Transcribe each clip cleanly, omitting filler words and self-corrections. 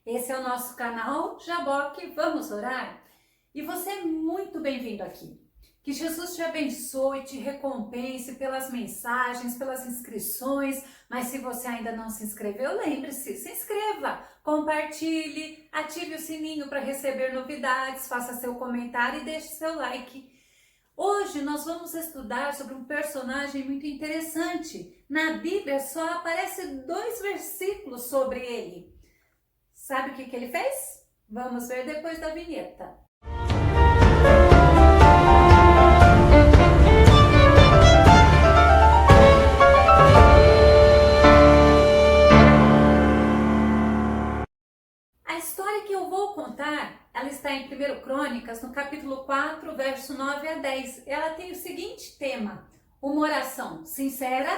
Esse é o nosso canal Jaboque Vamos Orar e você é muito bem-vindo aqui. Que Jesus te abençoe, te recompense pelas mensagens, pelas inscrições, mas se você ainda não se inscreveu, lembre-se, se inscreva, compartilhe, ative o sininho para receber novidades, faça seu comentário e deixe seu like. Hoje nós vamos estudar sobre um personagem muito interessante. Na Bíblia só aparecem 2 versículos sobre ele. Sabe o que ele fez? Vamos ver depois da vinheta. A história que eu vou contar, ela está em 1 Crônicas, no capítulo 4, verso 9 a 10. Ela tem o seguinte tema: uma oração sincera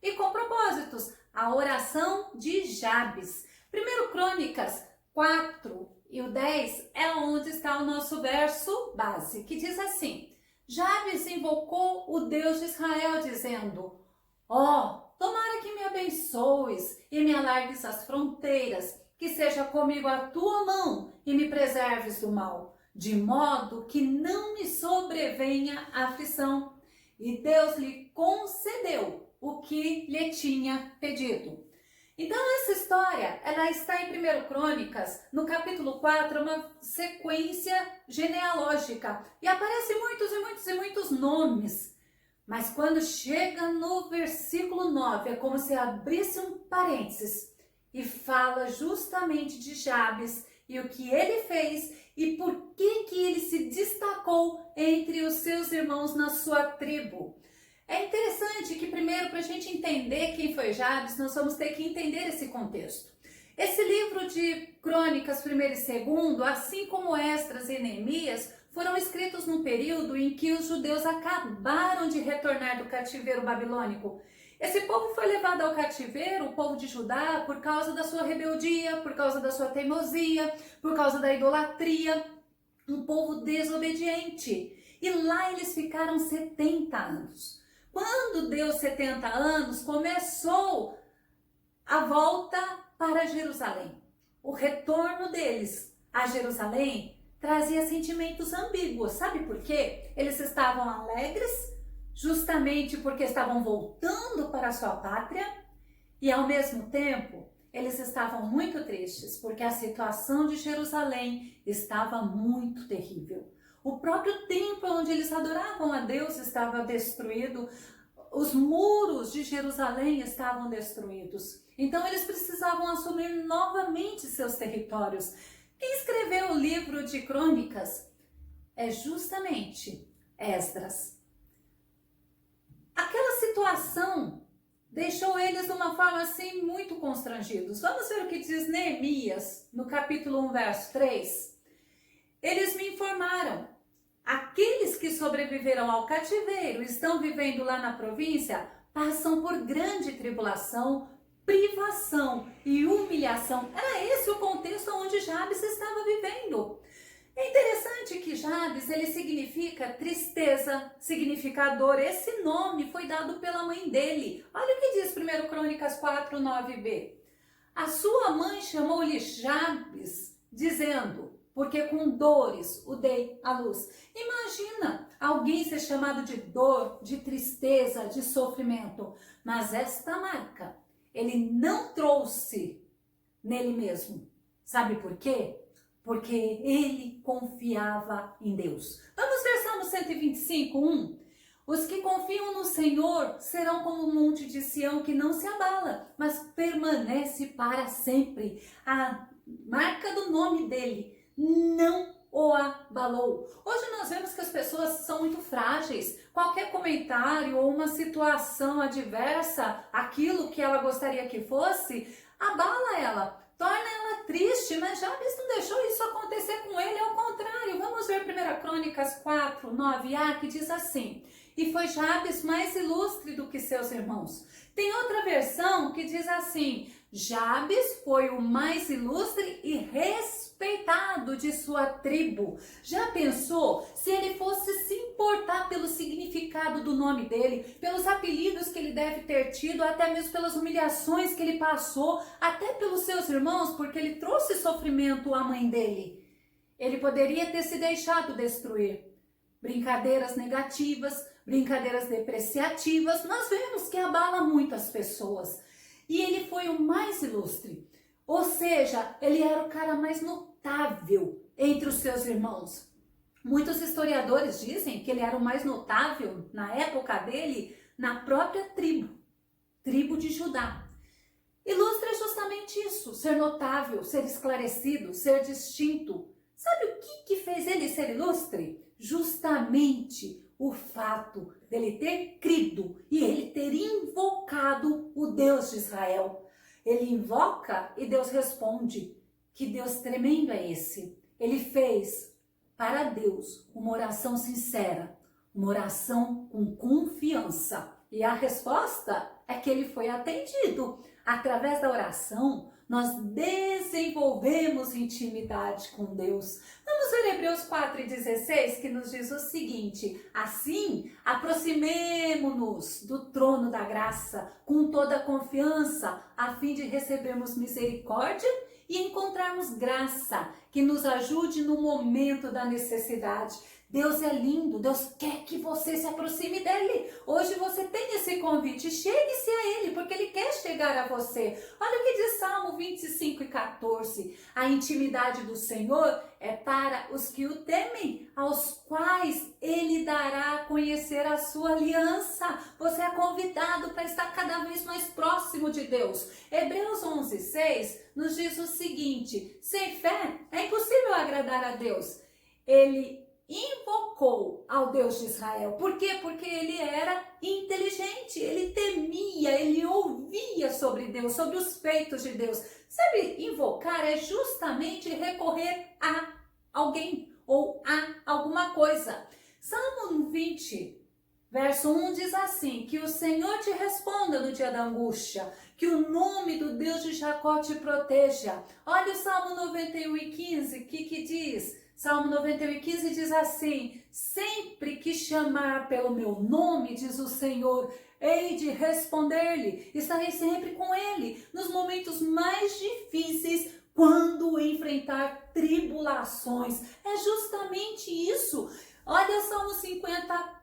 e com propósitos. A oração de Jabes. 1 Crônicas 4 e o 10 é onde está o nosso verso base, que diz assim: Jabes invocou o Deus de Israel, dizendo: tomara que me abençoes e me alargues as fronteiras, que seja comigo a tua mão e me preserves do mal, de modo que não me sobrevenha aflição. E Deus lhe concedeu o que lhe tinha pedido. Então essa história, ela está em 1 Crônicas, no capítulo 4, uma sequência genealógica. E aparecem muitos nomes. Mas quando chega no versículo 9, é como se abrisse um parênteses e fala justamente de Jabes e o que ele fez e por que ele se destacou entre os seus irmãos na sua tribo. É interessante que primeiro, para a gente entender quem foi Jabes, nós vamos ter que entender esse contexto. Esse livro de Crônicas 1 e 2, assim como Esdras e Neemias, foram escritos num período em que os judeus acabaram de retornar do cativeiro babilônico. Esse povo foi levado ao cativeiro, o povo de Judá, por causa da sua rebeldia, por causa da sua teimosia, por causa da idolatria, um povo desobediente. E lá eles ficaram 70 anos. Quando deu 70 anos, começou a volta para Jerusalém. O retorno deles a Jerusalém trazia sentimentos ambíguos. Sabe por quê? Eles estavam alegres, justamente porque estavam voltando para a sua pátria, e ao mesmo tempo eles estavam muito tristes, porque a situação de Jerusalém estava muito terrível. O próprio templo onde eles adoravam a Deus estava destruído, os muros de Jerusalém estavam destruídos. Então eles precisavam assumir novamente seus territórios. Quem escreveu o livro de Crônicas é justamente Esdras. Aquela situação deixou eles de uma forma assim muito constrangidos. Vamos ver o que diz Neemias no capítulo 1, verso 3. Eles me informaram: aqueles que sobreviveram ao cativeiro e estão vivendo lá na província passam por grande tribulação, privação e humilhação. Era esse o contexto onde Jabes estava vivendo. É interessante que Jabes, ele significa tristeza, significa dor. Esse nome foi dado pela mãe dele. Olha o que diz 1 Crônicas 4, 9b. A sua mãe chamou-lhe Jabes, dizendo: porque com dores o dei à luz. Imagina alguém ser chamado de dor, de tristeza, de sofrimento. Mas esta marca ele não trouxe nele mesmo. Sabe por quê? Porque ele confiava em Deus. Vamos ver Salmo 125, 1. Os que confiam no Senhor serão como o monte de Sião que não se abala, mas permanece para sempre. A marca do nome dele não o abalou. Hoje nós vemos que as pessoas são muito frágeis. Qualquer comentário ou uma situação adversa, aquilo que ela gostaria que fosse, abala ela, torna ela triste, mas Jabes não deixou isso acontecer com ele, ao contrário. Vamos ver 1 Crônicas 4, 9a, que diz assim: e foi Jabes mais ilustre do que seus irmãos. Tem outra versão que diz assim: Jabes foi o mais ilustre e respeitado respeitado de sua tribo. Já pensou se ele fosse se importar pelo significado do nome dele, pelos apelidos que ele deve ter tido, até mesmo pelas humilhações que ele passou, até pelos seus irmãos, porque ele trouxe sofrimento à mãe dele? Ele poderia ter se deixado destruir. Brincadeiras negativas, brincadeiras depreciativas, nós vemos que abala muito as pessoas. E ele foi o mais ilustre. Ou seja, ele era o cara mais notável entre os seus irmãos. Muitos historiadores dizem que ele era o mais notável na época dele, na própria tribo de Judá. Ilustre é justamente isso, ser notável, ser esclarecido, ser distinto. Sabe o que fez ele ser ilustre? Justamente o fato dele ter crido e ele ter invocado o Deus de Israel. Ele invoca e Deus responde. Que Deus tremendo é esse? Ele fez para Deus uma oração sincera, uma oração com confiança. E a resposta é que ele foi atendido. Através da oração, nós desenvolvemos intimidade com Deus. Vamos ver Hebreus 4:16, que nos diz o seguinte: assim, aproximemo-nos do trono da graça com toda a confiança, a fim de recebermos misericórdia e encontrarmos graça que nos ajude no momento da necessidade. Deus é lindo, Deus quer que você se aproxime dele. Hoje você tem esse convite, chegue-se a ele, porque ele quer chegar a você. Olha o que diz Salmo 25:14. A intimidade do Senhor é para os que o temem, aos quais ele dará a conhecer a sua aliança. Você é convidado para estar cada vez mais próximo de Deus. Hebreus 11:6 nos diz o seguinte: sem fé é impossível agradar a Deus. Ele invocou ao Deus de Israel. Por quê? Porque ele era inteligente, ele temia, ele ouvia sobre Deus, sobre os feitos de Deus. Sabe, invocar é justamente recorrer a alguém ou a alguma coisa. Salmo 20, verso 1 diz assim: que o Senhor te responda no dia da angústia, que o nome do Deus de Jacó te proteja. Olha o Salmo 91:15, que diz? Salmo 91:15 diz assim: sempre que chamar pelo meu nome, diz o Senhor, hei de responder-lhe, estarei sempre com ele, nos momentos mais difíceis, quando enfrentar tribulações. É justamente isso. Olha o Salmo 50:15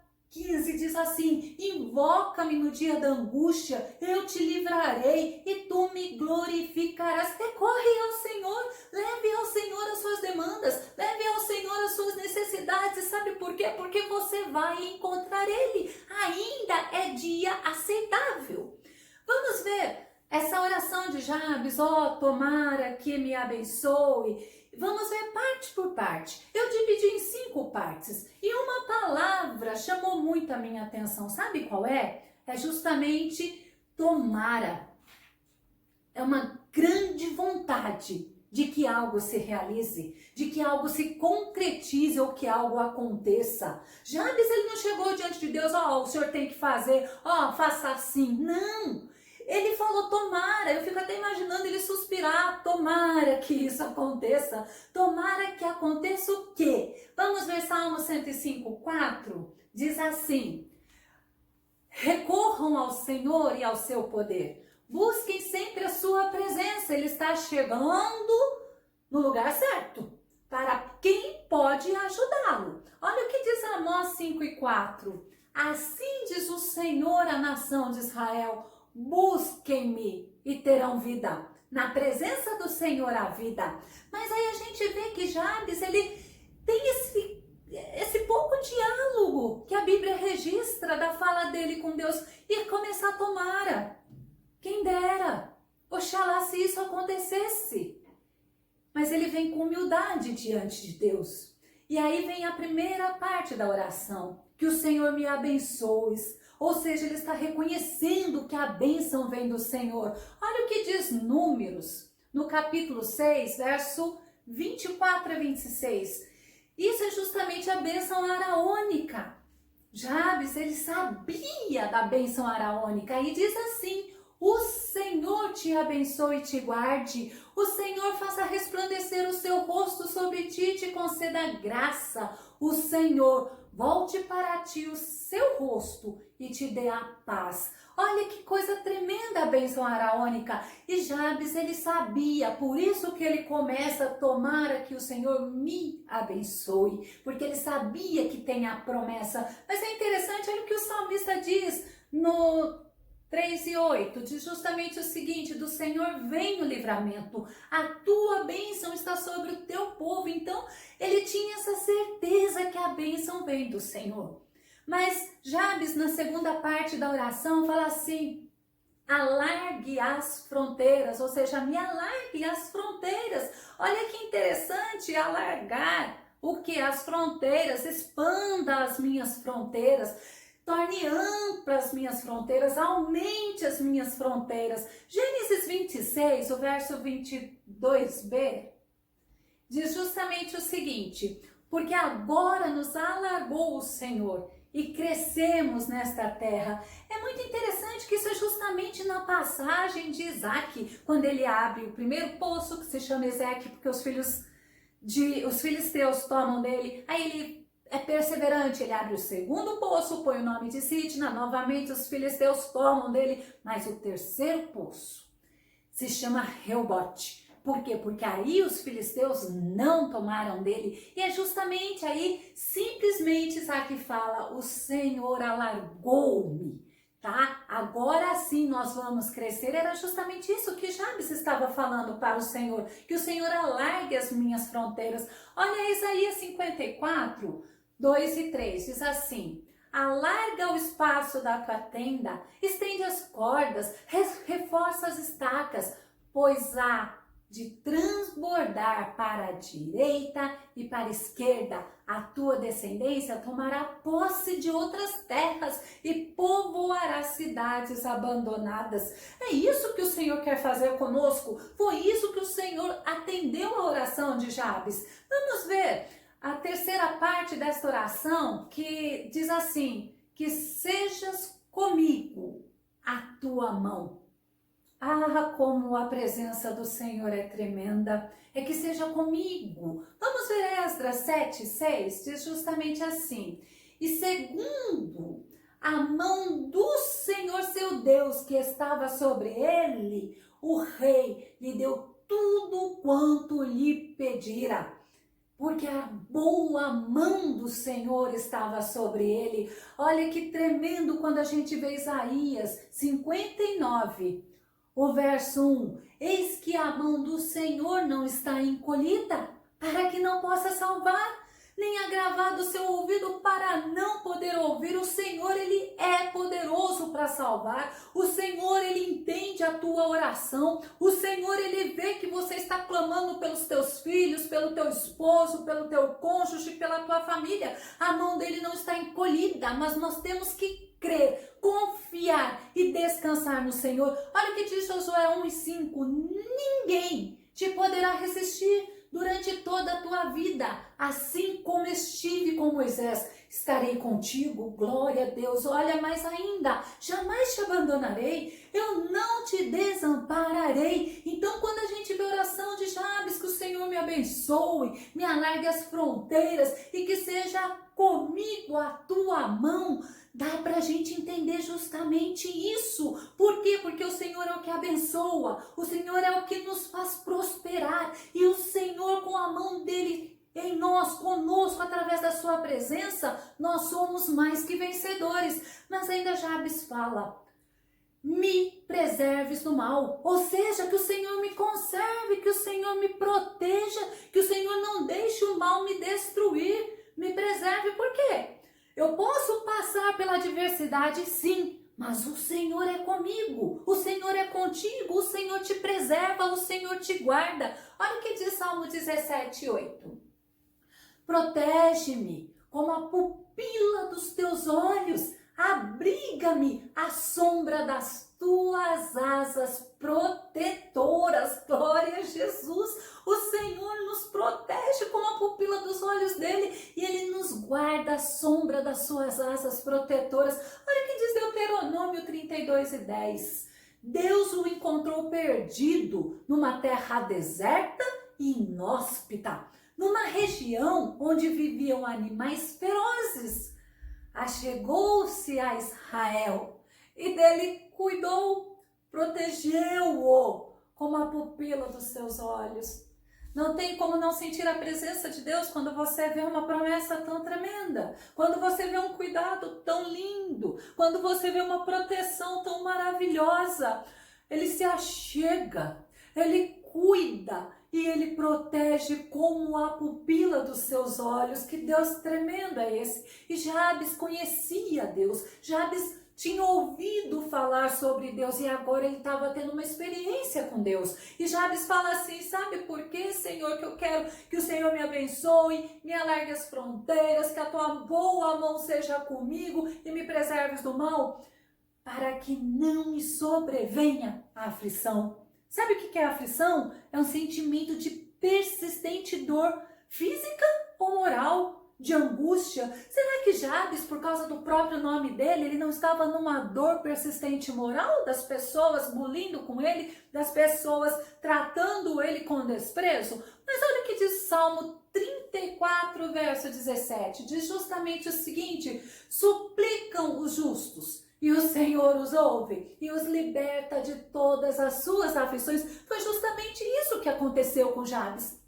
diz assim: invoca-me no dia da angústia, eu te livrarei e tu me glorificarás. Recorre ao Senhor, leve ao Senhor as suas demandas, leve ao Senhor as suas necessidades. Sabe por quê? Porque você vai encontrar Ele. Ainda é dia aceitável. Vamos ver essa oração de Jabes: ó, tomara que me abençoe. Vamos ver parte por parte. Eu dividi em 5 partes e uma palavra chamou muito a minha atenção. Sabe qual é? É justamente tomara. É uma grande vontade de que algo se realize, de que algo se concretize ou que algo aconteça. Jabes, ele não chegou diante de Deus: ó, o senhor tem que fazer, ó, faça assim. Não! Ele falou tomara. Eu fico até imaginando ele suspirar: tomara que isso aconteça. Tomara que aconteça o quê? Vamos ver Salmo 105:4. Diz assim: recorram ao Senhor e ao seu poder. Busquem sempre a sua presença. Ele está chegando no lugar certo. Para quem pode ajudá-lo. Olha o que diz Amós 5:4. Assim diz o Senhor à nação de Israel: busquem-me e terão vida. Na presença do Senhor há vida. Mas aí a gente vê que Jabes, ele tem esse pouco diálogo que a Bíblia registra da fala dele com Deus. E começar a tomara. Quem dera. Oxalá se isso acontecesse. Mas ele vem com humildade diante de Deus. E aí vem a primeira parte da oração: que o Senhor me abençoe. Ou seja, ele está reconhecendo que a bênção vem do Senhor. Olha o que diz Números, no capítulo 6, verso 24-26. Isso é justamente a bênção araônica. Jabes, ele sabia da bênção araônica e diz assim: o Senhor te abençoe e te guarde, o Senhor faça resplandecer resplandecer o seu rosto sobre ti e te conceda graça. O Senhor volte para ti o seu rosto e te dê a paz. Olha que coisa tremenda a bênção araônica. E Jabes, ele sabia, por isso que ele começa: tomara que o Senhor me abençoe, porque ele sabia que tem a promessa. Mas é interessante, olha o que o salmista diz no 3:8, diz justamente o seguinte: do Senhor vem o livramento, a tua bênção está sobre o teu povo. Então, ele tinha essa certeza que a bênção vem do Senhor. Mas Jabes, na segunda parte da oração, fala assim: alargue as fronteiras, ou seja, me alargue as fronteiras. Olha que interessante, alargar o que? As fronteiras, expanda as minhas fronteiras, torne amplas as minhas fronteiras, aumente as minhas fronteiras. Gênesis 26, o verso 22b, diz justamente o seguinte: porque agora nos alargou o Senhor e crescemos nesta terra. É muito interessante que isso é justamente na passagem de Isaac, quando ele abre o primeiro poço, que se chama Ezeque, porque os filisteus tomam dele. Aí ele é perseverante, ele abre o segundo poço, põe o nome de Sitna, novamente os filisteus tomam dele, mas o terceiro poço se chama Reobote. Por quê? Porque aí os filisteus não tomaram dele. E é justamente aí, simplesmente, Isaac fala: o Senhor alargou-me, tá? Agora sim nós vamos crescer. Era justamente isso que Jabes estava falando para o Senhor, que o Senhor alargue as minhas fronteiras. Olha Isaías 54, 2 e 3, diz assim: alarga o espaço da tua tenda, estende as cordas, reforça as estacas, pois há de transbordar para a direita e para a esquerda. A tua descendência tomará posse de outras terras e povoará cidades abandonadas. É isso que o Senhor quer fazer conosco. Foi isso que o Senhor atendeu a oração de Jabes. Vamos ver a terceira parte desta oração, que diz assim: que sejas comigo a tua mão. Ah, como a presença do Senhor é tremenda. É que seja comigo. Vamos ver Esdras 7:6, diz justamente assim: e segundo a mão do Senhor seu Deus que estava sobre ele, o rei lhe deu tudo quanto lhe pedira, porque a boa mão do Senhor estava sobre ele. Olha que tremendo quando a gente vê Isaías 59, o verso 1, eis que a mão do Senhor não está encolhida, para que não possa salvar, nem agravado o seu ouvido para não poder ouvir. O Senhor, ele é poderoso para salvar. O Senhor, ele entende a tua oração. O Senhor, ele vê que você está clamando pelos teus filhos, pelo teu esposo, pelo teu cônjuge, pela tua família. A mão dele não está encolhida, mas nós temos que crer, confiar e descansar no Senhor. Olha o que diz Josué 1:5, ninguém te poderá resistir durante toda a tua vida, assim como estive com Moisés, estarei contigo. Glória a Deus. Olha, mais ainda, jamais te abandonarei, eu não te desampararei. Então, quando a gente vê a oração de Jabes, que o Senhor me abençoe, me alargue as fronteiras e que seja comigo a tua mão, dá pra gente entender justamente isso. Por quê? Porque o Senhor é o que abençoa, o Senhor é o que nos faz prosperar, e o Senhor, com a mão dele em nós, conosco, através da sua presença, nós somos mais que vencedores. Mas ainda Jabes fala: me preserves do mal, ou seja, que o Senhor me conserve, que o Senhor me proteja, que o Senhor não deixe o mal me destruir, me preserve. Por quê? Eu posso passar pela adversidade, sim, mas o Senhor é comigo, o Senhor é contigo, o Senhor te preserva, o Senhor te guarda. Olha o que diz Salmo 17:8. Protege-me como a pupila dos teus olhos, abriga-me à sombra das tuas asas protetoras. Glória a Jesus. O Senhor nos protege como a pupila dos olhos dele e ele nos guarda à sombra das suas asas protetoras. Olha o que diz Deuteronômio 32:10. Deus o encontrou perdido numa terra deserta e inóspita, numa região onde viviam animais ferozes. Achegou-se a Israel e dele cuidou, protegeu-o como a pupila dos seus olhos. Não tem como não sentir a presença de Deus quando você vê uma promessa tão tremenda, quando você vê um cuidado tão lindo, quando você vê uma proteção tão maravilhosa. Ele se achega, ele cuida e ele protege como a pupila dos seus olhos. Que Deus tremendo é esse? E Jabes conhecia Deus, Jabes tinha ouvido falar sobre Deus e agora ele estava tendo uma experiência com Deus. E Jabes fala assim: sabe por quê, Senhor, que eu quero que o Senhor me abençoe, me alargue as fronteiras, que a tua boa mão seja comigo e me preserves do mal, para que não me sobrevenha a aflição. Sabe o que é a aflição? É um sentimento de persistente dor física ou moral, de angústia. Será que Jabes, por causa do próprio nome dele, ele não estava numa dor persistente moral, das pessoas bulindo com ele, das pessoas tratando ele com desprezo? Mas olha o que diz Salmo 34, verso 17, diz justamente o seguinte: suplicam os justos e o Senhor os ouve e os liberta de todas as suas aflições. Foi justamente isso que aconteceu com Jabes.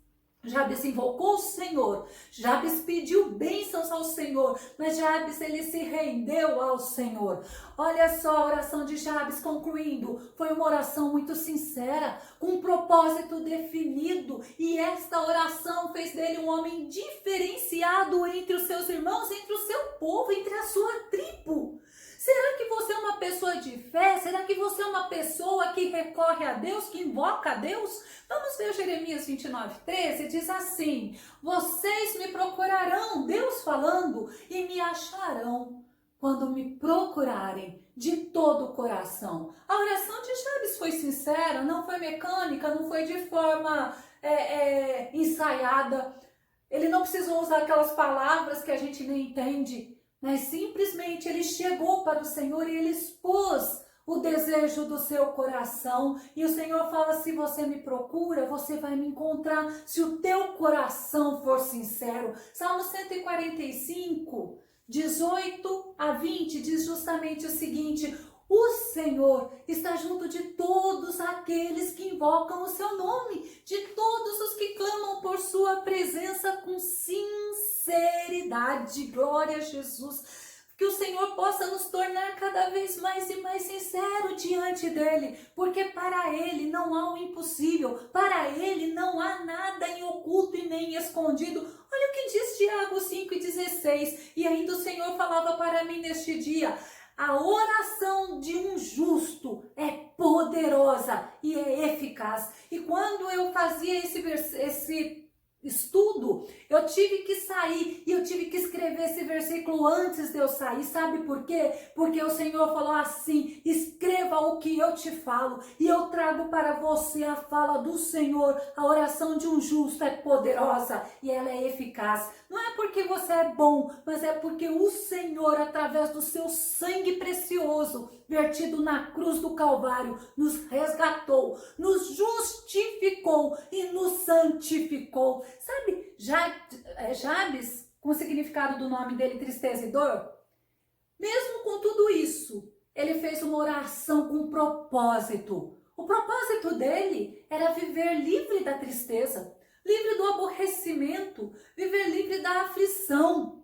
Jabes invocou o Senhor, Jabes pediu bênçãos ao Senhor, mas Jabes, ele se rendeu ao Senhor. Olha só a oração de Jabes concluindo, foi uma oração muito sincera, com um propósito definido, e esta oração fez dele um homem diferenciado entre os seus irmãos, entre o seu povo, entre a sua tribo. Será que você é uma pessoa de fé? Será que você é uma pessoa que recorre a Deus, que invoca a Deus? Vamos ver Jeremias 29:13, diz assim: vocês me procurarão, Deus falando, e me acharão quando me procurarem de todo o coração. A oração de Jabes foi sincera, não foi mecânica, não foi de forma ensaiada. Ele não precisou usar aquelas palavras que a gente nem entende, mas simplesmente ele chegou para o Senhor e ele expôs o desejo do seu coração. E o Senhor fala: se você me procura, você vai me encontrar, se o teu coração for sincero. Salmo 145, 18 a 20 diz justamente o seguinte: o Senhor está junto de todos aqueles que invocam o seu nome, de todos os que clamam por sua presença com sinceridade. Glória a Jesus. Que o Senhor possa nos tornar cada vez mais e mais sincero diante dele, porque para ele não há o impossível, para ele não há nada em oculto e nem escondido. Olha o que diz Tiago 5:16, e ainda o Senhor falava para mim neste dia: a oração de um justo é poderosa e é eficaz. E quando eu fazia esse estudo, eu tive que sair e eu tive que escrever esse versículo antes de eu sair. Sabe por quê? Porque o Senhor falou assim: escreva o que eu te falo, e eu trago para você a fala do Senhor. A oração de um justo é poderosa e ela é eficaz. Não é porque você é bom, mas é porque o Senhor, através do seu sangue precioso, vertido na cruz do Calvário, nos resgatou, nos justificou e nos santificou. Sabe, Jabes, com o significado do nome dele, tristeza e dor, mesmo com tudo isso, ele fez uma oração com propósito. O propósito dele era viver livre da tristeza, livre do aborrecimento, viver livre da aflição.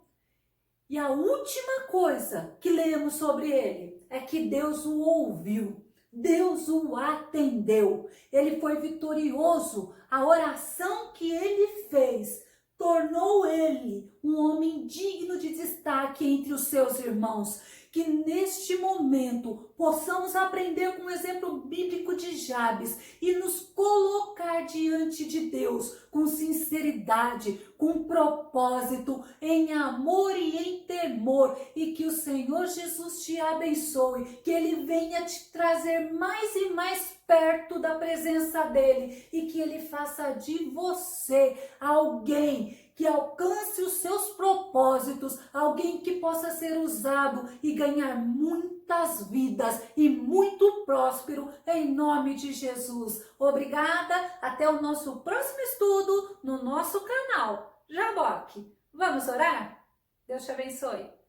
E a última coisa que lemos sobre ele é que Deus o ouviu, Deus o atendeu, ele foi vitorioso. A oração que ele fez tornou ele um homem digno de destaque entre os seus irmãos. Que neste momento possamos aprender com o exemplo bíblico de Jabes e nos colocar diante de Deus com sinceridade, com propósito, em amor e em temor, e que o Senhor Jesus te abençoe, que Ele venha te trazer mais e mais perto da presença dEle e que Ele faça de você alguém que alcance os seus propósitos, alguém que possa ser usado e ganhar muitas vidas e muito próspero, em nome de Jesus. Obrigada, até o nosso próximo estudo no nosso canal Jaboque. Vamos orar? Deus te abençoe.